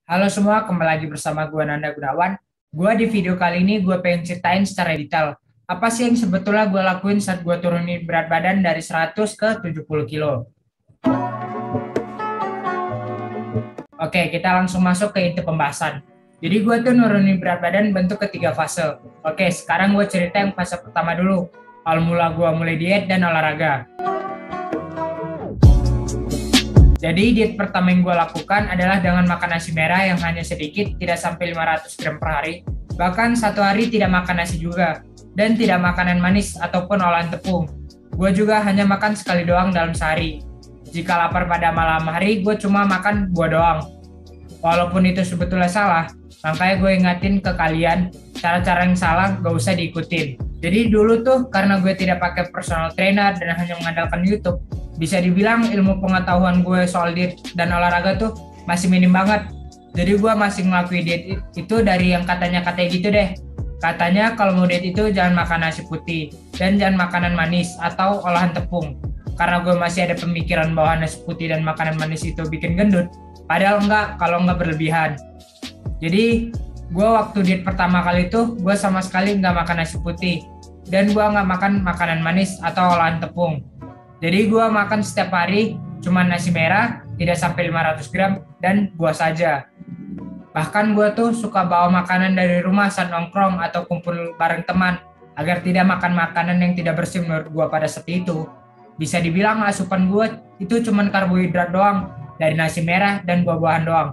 Halo semua, kembali lagi bersama gue Nanda Gunawan. Gue di video kali ini gue pengen ceritain secara detail apa sih yang sebetulnya gue lakuin saat gue turunin berat badan dari 100 ke 70 kilo. Oke, kita langsung masuk ke inti pembahasan. Jadi gue tuh nurunin berat badan bentuk ketiga fase. Oke, sekarang gue cerita yang fase pertama dulu. Awal mula gue mulai diet dan olahraga. Jadi diet pertama yang gue lakukan adalah dengan makan nasi merah yang hanya sedikit, tidak sampai 500 gram per hari. Bahkan satu hari tidak makan nasi juga, dan tidak makanan manis ataupun olahan tepung. Gue juga hanya makan sekali doang dalam sehari. Jika lapar pada malam hari, gue cuma makan buah doang. Walaupun itu sebetulnya salah, makanya gue ingatin ke kalian, cara-cara yang salah gak usah diikutin. Jadi dulu tuh karena gue tidak pakai personal trainer dan hanya mengandalkan YouTube, bisa dibilang ilmu pengetahuan gue soal diet dan olahraga tuh masih minim banget. Jadi gue masih ngelakuin diet itu dari yang katanya gitu deh. Katanya kalau mau diet itu jangan makan nasi putih dan jangan makanan manis atau olahan tepung. Karena gue masih ada pemikiran bahwa nasi putih dan makanan manis itu bikin gendut. Padahal enggak, kalau enggak berlebihan. Jadi gue waktu diet pertama kali itu gue sama sekali nggak makan nasi putih dan gue nggak makan makanan manis atau olahan tepung. Jadi gue makan setiap hari cuma nasi merah, tidak sampai 500 gram, dan buah saja. Bahkan gue tuh suka bawa makanan dari rumah saat nongkrong atau kumpul bareng teman, agar tidak makan makanan yang tidak bersih menurut gue pada saat itu. Bisa dibilang asupan gue itu cuma karbohidrat doang, dari nasi merah dan buah-buahan doang.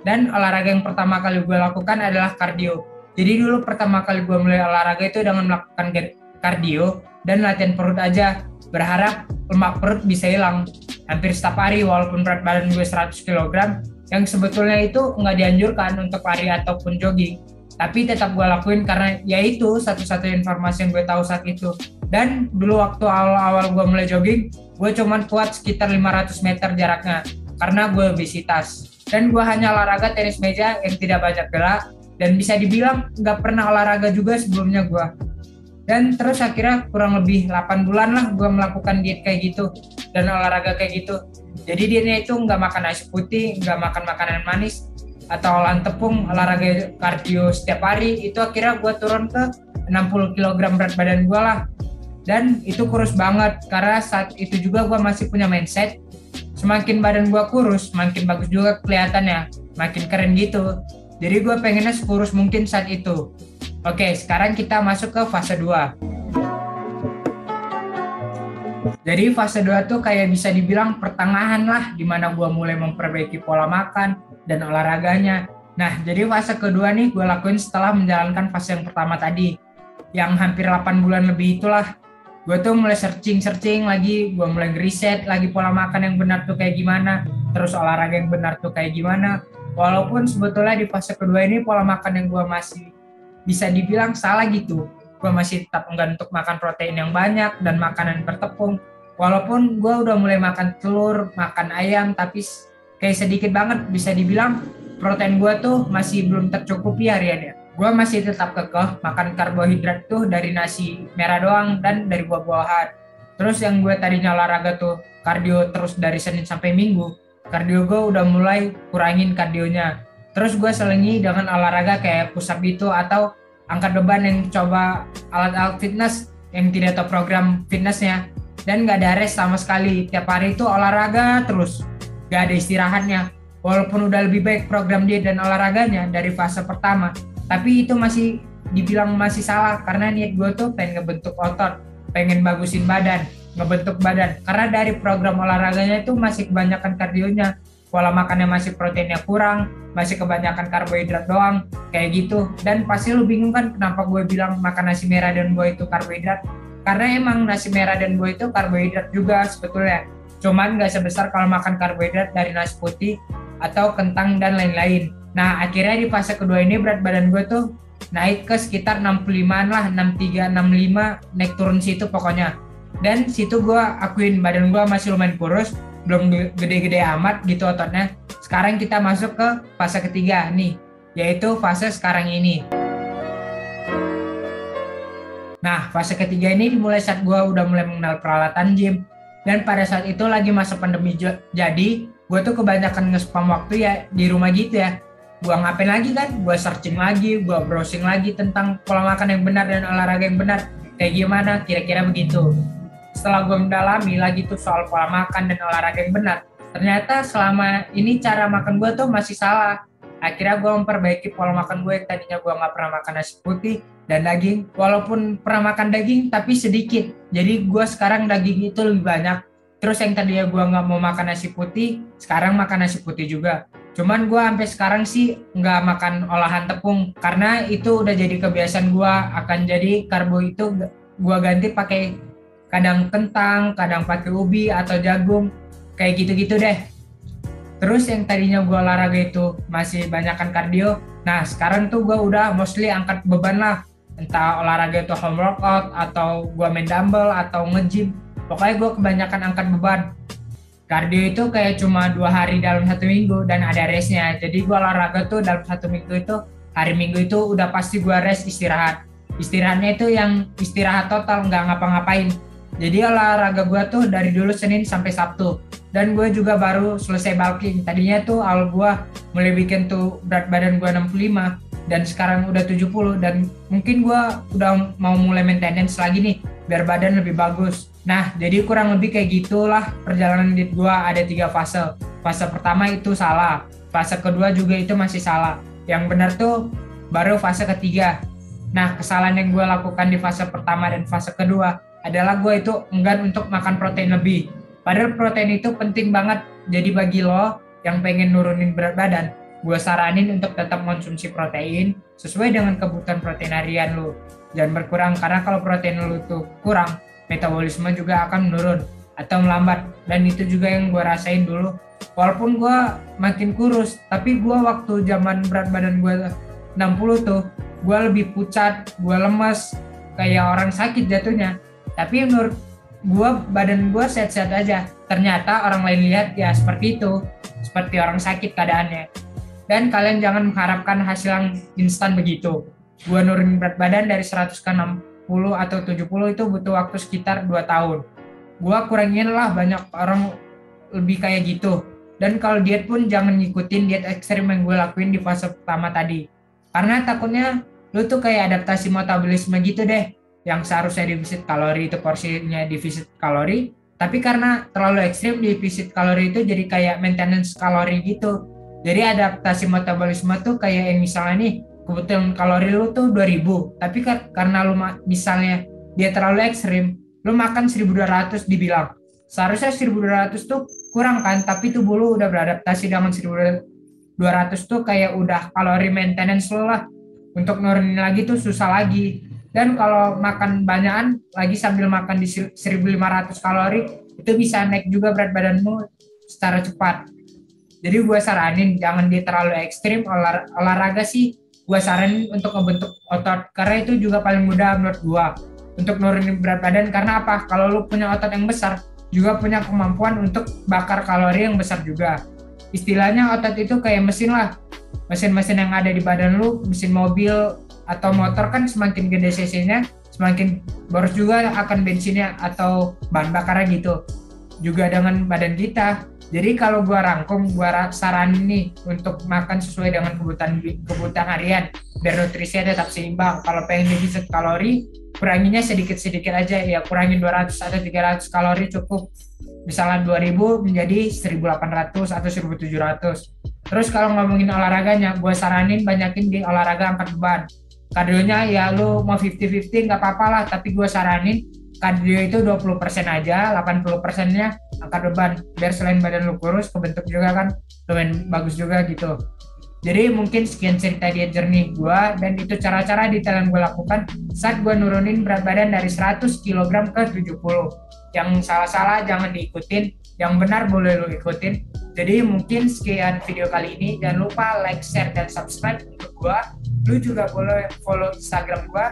Dan olahraga yang pertama kali gue lakukan adalah kardio. Jadi dulu pertama kali gue mulai olahraga itu dengan melakukan kardio dan latihan perut aja, berharap lemak perut bisa hilang hampir setiap hari. Walaupun berat badan gue 100 kg, yang sebetulnya itu nggak dianjurkan untuk lari ataupun jogging, tapi tetap gue lakuin karena ya itu satu-satunya informasi yang gue tahu saat itu. Dan dulu waktu awal-awal gue mulai jogging, gue cuman kuat sekitar 500 meter jaraknya karena gue obesitas. Dan gue hanya olahraga tenis meja yang tidak banyak gerak, dan bisa dibilang nggak pernah olahraga juga sebelumnya gue. Dan terus akhirnya kurang lebih 8 bulan lah gue melakukan diet kayak gitu dan olahraga kayak gitu. Jadi dietnya itu nggak makan nasi putih, nggak makan makanan manis atau olahan tepung, olahraga kardio setiap hari. Itu akhirnya gue turun ke 60 kg berat badan gue lah. Dan itu kurus banget karena saat itu juga gue masih punya mindset, semakin badan gue kurus, makin bagus juga kelihatannya, makin keren gitu. Jadi gue pengennya sekurus mungkin saat itu. Oke, sekarang kita masuk ke fase 2. Jadi fase 2 tuh kayak bisa dibilang pertengahan lah, dimana gue mulai memperbaiki pola makan dan olahraganya. Nah, jadi fase kedua nih gue lakuin setelah menjalankan fase yang pertama tadi, yang hampir 8 bulan lebih itulah. Gue tuh mulai searching lagi, gue mulai ngeriset lagi pola makan yang benar tuh kayak gimana, terus olahraga yang benar tuh kayak gimana. Walaupun sebetulnya di fase kedua ini pola makan yang gue masih bisa dibilang salah gitu. Gue masih tetap enggan untuk makan protein yang banyak dan makanan bertepung. Walaupun gue udah mulai makan telur, makan ayam, tapi kayak sedikit banget, bisa dibilang protein gue tuh masih belum tercukupi hariannya. Gue masih tetap kekeh makan karbohidrat tuh dari nasi merah doang dan dari buah-buahan. Terus yang gue tadinya olahraga tuh kardio terus dari Senin sampai Minggu, kardio gue udah mulai kurangin kardionya. Terus gue selingi dengan olahraga kayak push up itu atau angkat beban yang coba alat-alat fitness yang tidak tahu program fitnessnya. Dan gak ada rest sama sekali, tiap hari itu olahraga terus, gak ada istirahatnya. Walaupun udah lebih baik program diet dan olahraganya dari fase pertama, tapi itu masih dibilang masih salah karena niat gue tuh pengen ngebentuk otot, pengen bagusin badan, ngebentuk badan. Karena dari program olahraganya itu masih kebanyakan kardionya, pola makannya masih proteinnya kurang, masih kebanyakan karbohidrat doang, kayak gitu. Dan pasti lu bingung kan kenapa gue bilang makan nasi merah dan buah itu karbohidrat. Karena emang nasi merah dan buah itu karbohidrat juga sebetulnya. Cuman gak sebesar kalau makan karbohidrat dari nasi putih atau kentang dan lain-lain. Nah akhirnya di fase kedua ini berat badan gue tuh naik ke sekitar 65an lah, 63, 65, naik turun situ pokoknya. Dan situ gue akuin badan gue masih lumayan kurus, belum gede-gede amat gitu ototnya. Sekarang kita masuk ke fase ketiga nih, yaitu fase sekarang ini. Nah, fase ketiga ini dimulai saat gue udah mulai mengenal peralatan gym. Dan pada saat itu lagi masa pandemi, jadi gue tuh kebanyakan nge-spam waktu ya di rumah gitu ya. gua ngapain lagi kan, gua searching lagi, gua browsing lagi tentang pola makan yang benar dan olahraga yang benar kayak gimana, kira-kira begitu. Setelah gua mendalami lagi tuh soal pola makan dan olahraga yang benar, ternyata selama ini cara makan gua tuh masih salah. Akhirnya gue memperbaiki pola makan gue yang tadinya gue nggak pernah makan nasi putih dan daging. Walaupun pernah makan daging tapi sedikit. Jadi gue sekarang daging itu lebih banyak. Terus yang tadinya gue nggak mau makan nasi putih, sekarang makan nasi putih juga. Cuman gue sampai sekarang sih nggak makan olahan tepung karena itu udah jadi kebiasaan gue. Akan jadi karbo itu gue ganti pakai kadang kentang, kadang pakai ubi atau jagung. Kayak gitu-gitu deh. Terus yang tadinya gue olahraga itu masih banyakkan kardio, nah sekarang tuh gue udah mostly angkat beban lah. Entah olahraga itu home workout, atau gue main dumbbell, atau nge-gym. Pokoknya gue kebanyakan angkat beban. Kardio itu kayak cuma 2 hari dalam 1 minggu dan ada restnya. Jadi gue olahraga tuh dalam 1 minggu itu, hari minggu itu udah pasti gue rest istirahat. Istirahatnya itu yang istirahat total, nggak ngapa-ngapain. Jadi olahraga gue tuh dari dulu Senin sampai Sabtu. Dan gue juga baru selesai bulking. Tadinya tuh awal gue mulai bikin tuh berat badan gue 65 dan sekarang udah 70 dan mungkin gue udah mau mulai maintenance lagi nih biar badan lebih bagus. Nah, jadi kurang lebih kayak gitulah perjalanan diet gue. Ada 3 fase. Fase pertama itu salah. Fase kedua juga itu masih salah. Yang benar tuh baru fase ketiga. Nah, kesalahan yang gue lakukan di fase pertama dan fase kedua adalah gue itu enggan untuk makan protein lebih. Padahal protein itu penting banget. Jadi bagi lo yang pengen nurunin berat badan, gue saranin untuk tetap konsumsi protein sesuai dengan kebutuhan protein harian lo. Jangan berkurang, karena kalau protein lo tuh kurang, metabolisme juga akan menurun atau melambat. Dan itu juga yang gue rasain dulu. Walaupun gue makin kurus, tapi gue waktu zaman berat badan gue 60 tuh, gue lebih pucat, gue lemes, kayak orang sakit jatuhnya. Tapi menurut gue badan gue sehat-sehat aja. Ternyata orang lain lihat ya seperti itu, seperti orang sakit keadaannya. Dan kalian jangan mengharapkan hasil yang instan begitu. Gue nurunin berat badan dari 100 ke 60 atau 70 itu butuh waktu sekitar 2 tahun. Gue kurangin lah, banyak orang lebih kayak gitu. Dan kalau diet pun jangan ngikutin diet ekstrim yang gue lakuin di fase pertama tadi. Karena takutnya lu tuh kayak adaptasi metabolisme gitu deh. Yang seharusnya defisit kalori itu porsinya defisit kalori, tapi karena terlalu ekstrim defisit kalori itu jadi kayak maintenance kalori gitu. Jadi adaptasi metabolisme tuh kayak yang misalnya nih kebutuhan kalori lu tuh 2000, tapi karena lu misalnya dia terlalu ekstrim, lu makan 1200 dibilang. Seharusnya 1200 tuh kurang kan, tapi tubuh lu udah beradaptasi dengan 1200 tuh kayak udah kalori maintenance lu lah. Untuk nurunin lagi tuh susah lagi. Dan kalau makan banyakan lagi sambil makan di 1500 kalori, itu bisa naik juga berat badanmu secara cepat. Jadi gue saranin jangan terlalu ekstrim. Olahraga sih gue saranin untuk membentuk otot, karena itu juga paling mudah menurut gue untuk nurunin berat badan. Karena apa? Kalau lu punya otot yang besar, juga punya kemampuan untuk bakar kalori yang besar juga. Istilahnya otot itu kayak mesin lah. Mesin-mesin yang ada di badan lu, mesin mobil atau motor kan, semakin gede cc-nya, semakin boros juga akan bensinnya atau bahan bakarnya gitu. Juga dengan badan kita. Jadi kalau gua rangkum, gua saranin nih untuk makan sesuai dengan kebutuhan harian biar nutrisinya tetap seimbang. Kalau pengen defisit kalori, kuranginnya sedikit-sedikit aja ya, kurangin 200 atau 300 kalori cukup. Misalnya 2000 menjadi 1800 atau 1700. Terus kalau ngomongin olahraganya, gue saranin banyakin di olahraga angkat beban. Kardionya ya lu mau 50-50 nggak apa-apa lah, tapi gue saranin kardio itu 20% aja, 80%-nya angkat beban. Biar selain badan lu kurus, kebentuk juga kan lumayan bagus juga gitu. Jadi mungkin sekian cerita diet jernih gue, dan itu cara-cara detail yang gue lakukan saat gue nurunin berat badan dari 100 kg ke 70. Yang salah-salah jangan diikutin, yang benar boleh lu ikutin. Jadi mungkin sekian video kali ini. Jangan lupa like, share, dan subscribe untuk gue. Lu juga boleh follow Instagram gue,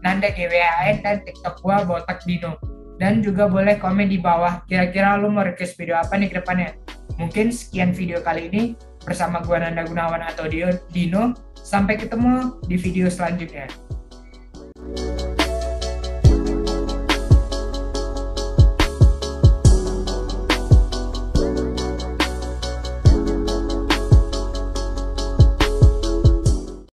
Nanda GWAN, dan TikTok gue, Botak Dino. Dan juga boleh komen di bawah, kira-kira lu mau request video apa nih ke depannya. Mungkin sekian video kali ini bersama gue Nanda Gunawan atau Dino. Sampai ketemu di video selanjutnya.